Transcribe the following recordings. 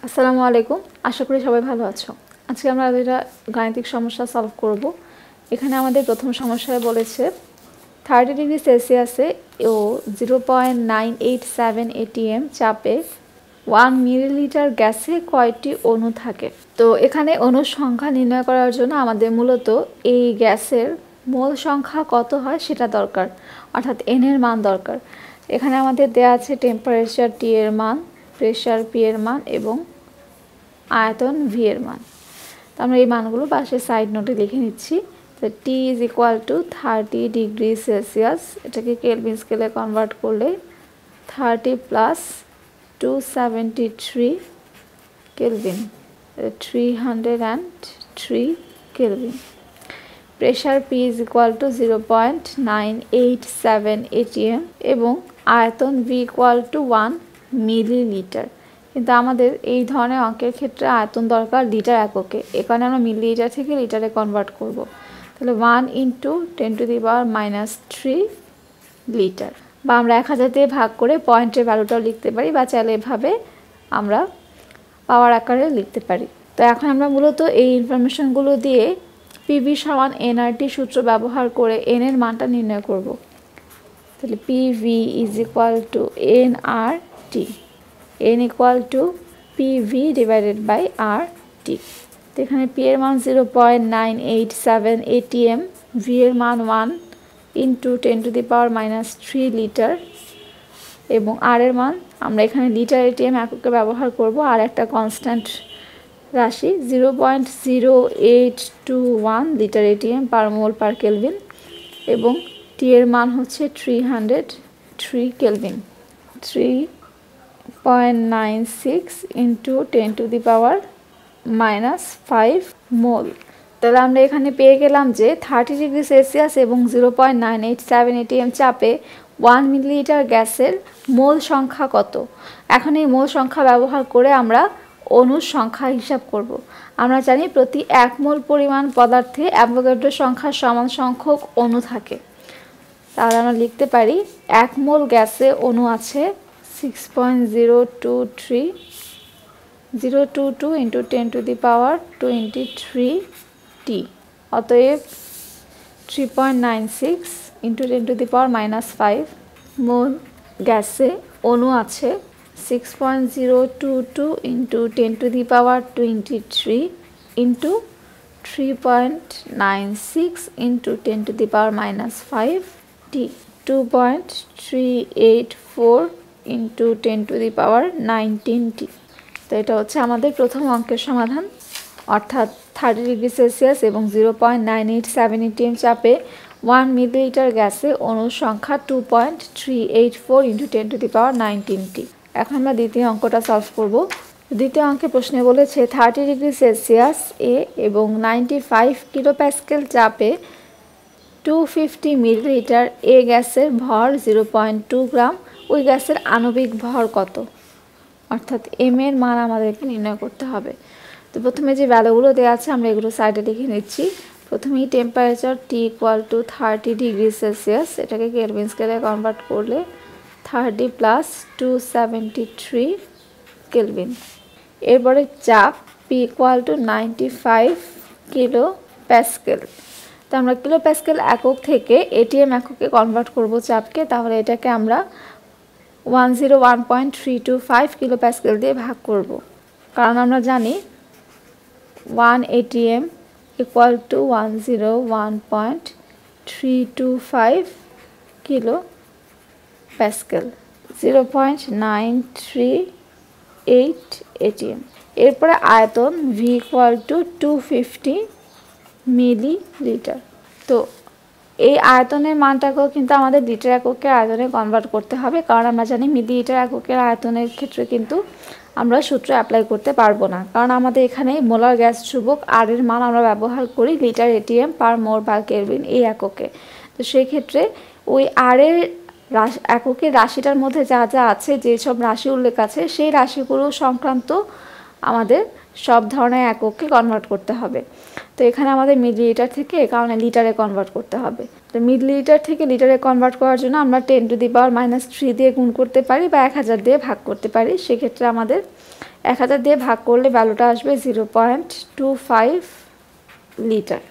আসসালামু আলাইকুম। আশা করি সবাই ভালো আছো। আজকে আমরা একটা গাণিতিক সমস্যা সলভ করব। এখানে আমাদের প্রথম সমস্যায় বলেছে 30 ডিগ্রি সেলসিয়াসে ও 0.987 atm চাপে 1 মিলিলিটার গ্যাসে কয়টি অণু থাকে। তো এখানে অণুর সংখ্যা নির্ণয় করার জন্য আমাদের মূলত এই গ্যাসের মোল সংখ্যা কত হয় সেটা দরকার, অর্থাৎ n এর মান দরকার। এখানে আমাদের দেয়া আছে টেম্পারেচার T এর মান, প্রেশার P এর মান এবং আয়তন V এর মান। তো আমরা এই মানগুলো পাশে সাইড নোটে লিখে নিচ্ছি। তো T is equal to 30 degree Celsius, এটাকে কেলভিন স্কেলে কনভার্ট করলে 30 plus 273 Kelvin, 303 Kelvin. Pressure P is equal to 0.987 atm এবং আয়তন V ইকুয়াল টু 1 মিলিলিটার। কিন্তু আমাদের এই ধরনের অঙ্কের ক্ষেত্রে আয়তন দরকার লিটার এককে, এখানে আমরা মিলিলিটার থেকে লিটারে কনভার্ট করব। তাহলে 1 × 10⁻³ লিটার, বা আমরা 1000 দিয়ে ভাগ করে পয়েন্টের ভ্যালুটাও লিখতে পারি, বা চাইলে এভাবে আমরা পাওয়ার আকারে লিখতে পারি। তো এখন আমরা মূলত এই ইনফরমেশনগুলো দিয়ে PV সমান nRT সূত্র ব্যবহার করে n এর মানটা নির্ণয় করব। তাহলে PV is equal to nRT, n equal to PV divided by RT। তো এখানে P এর মান 0.987 atm, V এর মান 1 × 10⁻³ লিটার এবং R এর মান আমরা এখানে লিটার atm এককে ব্যবহার করব। আর একটা কনস্ট্যান্ট রাশি 0.0821 লিটার atm পার মোল পার কেলভিন এবং T এর মান হচ্ছে 303 কেলভিন, 3.96 × 10⁻⁵ মোল। তাহলে আমরা এখানে পেয়ে গেলাম যে 30 ডিগ্রি সেলসিয়াস এবং 0.987 atm চাপে 1 মিলিলিটার গ্যাসের মোল সংখ্যা কত। এখন এই মোল সংখ্যা ব্যবহার করে আমরা অণুর সংখ্যা হিসাব করব। আমরা জানি প্রতি 1 মোল পরিমাণ পদার্থে অ্যাভোগাড্রো সংখ্যার সমান সংখ্যক অণু থাকে। তাহলে আমরা লিখতে পারি 1 মোল গ্যাসে অণু আছে 6.022 × 10⁻23 T, অতএব 3.96 × 10⁻⁵ মোল গ্যাসে অণু আছে 6.022 × 10⁻23 × 3.96 × 10⁻⁵ T, 2.384 × 10⁻19 T। তো এটা হচ্ছে আমাদের প্রথম অঙ্কের সমাধান, অর্থাৎ 30 ডিগ্রি সেলসিয়াস এবং 0.987 atm চাপে 1 মিলিলিটার গ্যাসে অণুর সংখ্যা 2.384 × 10⁻19 T। এখন আমরা দ্বিতীয় অঙ্কটা সলভ করব। দ্বিতীয় অঙ্কে প্রশ্নে বলেছে 30 ডিগ্রি সেলসিয়াস এ এবং 95 কিলোপ্যাসকেল চাপে 250 মিলিলিটার এ গ্যাসের ভর 0.2 গ্রাম, ওই গ্যাসের আণবিক ভর কত, অর্থাৎ m এর মান আমাদেরকে নির্ণয় করতে হবে। তো প্রথমে যে ভ্যালুগুলো দেওয়া আছে আমরা এগুলো সাইডে লিখে নিচ্ছি। প্রথমেই temperature T equal to 30 degree Celsius, এটাকে কেলভিন স্কেলে কনভার্ট করলে 30 প্লাস 273 কেলভিন। এরপরে চাপ P equal to 95 kilo Pascal. তো আমরা কিলো প্যাসকেল একক থেকে atm এককে কনভার্ট করব চাপকে, তাহলে এটাকে আমরা 101.325 কিলো প্যাসকেল দিয়ে ভাগ করব, কারণ আমরা জানি 1 atm equal to 101.325 kilo Pascal, 0.938 atm। এরপরে আয়তন V ইকুয়াল টু 250 মিলিলিটার। তো এই আয়তনের মানটাকেও কিন্তু আমাদের লিটার এককে আয়তনে কনভার্ট করতে হবে, কারণ আমরা জানি মিলিলিটার এককের আয়তনের ক্ষেত্রে কিন্তু আমরা সূত্র অ্যাপ্লাই করতে পারবো না, কারণ আমাদের এখানে মোলার গ্যাস ধ্রুবক আর এর মান আমরা ব্যবহার করি লিটার atm পার মোল পার কেলভিন এই এককে। তো সেই ক্ষেত্রে ওই আর এর এককের রাশিটার মধ্যে যা যা আছে, যেসব রাশি উল্লেখ আছে, সেই রাশিগুলো সংক্রান্ত আমাদের সব ধরনের এককে কনভার্ট করতে হবে। তো এখানে আমাদের মিলিলিটার থেকে কারণে লিটারে কনভার্ট করতে হবে। তো মিলিলিটার থেকে লিটারে কনভার্ট করার জন্য আমরা 10⁻³ দিয়ে গুণ করতে পারি বা 1000 দিয়ে ভাগ করতে পারি। সেক্ষেত্রে আমাদের 1000 দিয়ে ভাগ করলে ভ্যালুটা আসবে 0.25 লিটার।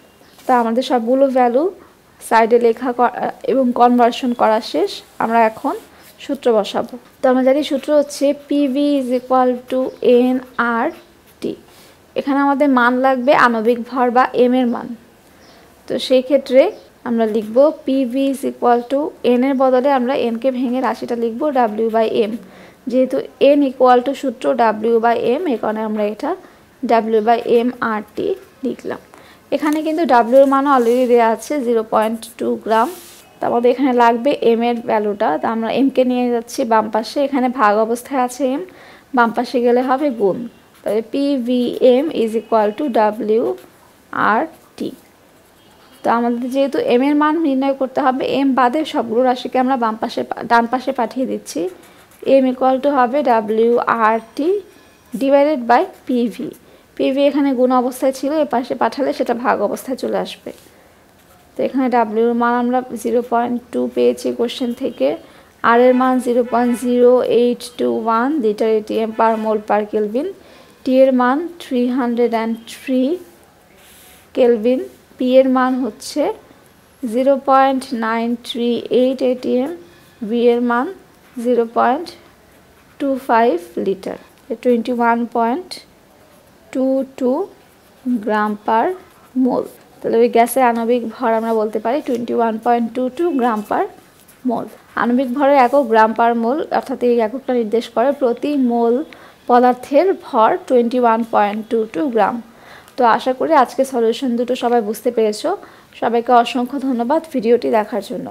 তা আমাদের সবগুলো ভ্যালু সাইডে লেখা এবং কনভার্সন করা শেষ। আমরা এখন সূত্র বসাবো। তো আমরা জানি সূত্র হচ্ছে PV is equal to N R T. এখানে আমাদের মান লাগবে আণবিক ভর বা এম এর মান। তো সেই ক্ষেত্রে আমরা লিখব PV is equal to N এর বদলে আমরা এনকে ভেঙে রাশিটা লিখব ডাব্লিউ বাই এম। যেহেতু এন ইকুয়াল টু সূত্র ডাব্লিউ বাই এম, এই কারণে আমরা এটা ডাব্লিউ বাই এম আর টি লিখলাম। এখানে কিন্তু ডাব্লিউর মানও অলরেডি দেওয়া আছে 0.2 গ্রাম। তো আমাদের এখানে লাগবে এম এর ভ্যালুটা। তো আমরা এমকে নিয়ে যাচ্ছি বাম পাশে, এখানে ভাগ অবস্থায় আছে এম, বাম পাশে গেলে হবে গুণ। তাহলে PVM is equal to W R T. তো আমাদের যেহেতু এম এর মান নির্ণয় করতে হবে, এম বাদে সবগুলো রাশিকে আমরা ডান পাশে পাঠিয়ে দিচ্ছি। এম ইকুয়াল টু হবে W R T divided by PV. PV এখানে গুণ অবস্থায় ছিল, এ পাশে পাঠালে সেটা ভাগ অবস্থায় চলে আসবে। তো এখানে ডাব্লিউর মান আমরা 0.2 পেয়েছি কোশ্চেন থেকে, আর এর মান 0.0821 লিটার এটিএম পার মোল পার কেলভিন, টি এর মান 303 কেলভিন, পি এর মান হচ্ছে 0.938 এটিএম, ভি এর মান 0.25 লিটার, 21.22 গ্রাম পার মোল। তাহলে ওই গ্যাসের আণবিক ভর আমরা বলতে পারি 21.22 গ্রাম পার মোল। আণবিক ভরের একক গ্রাম পার মোল, অর্থাৎ এই এককটা নির্দেশ করে প্রতি মোল পদার্থের ভর 21.22 গ্রাম। তো আশা করি আজকে সলিউশন দুটো সবাই বুঝতে পেরেছো। সবাইকে অসংখ্য ধন্যবাদ ভিডিওটি দেখার জন্য।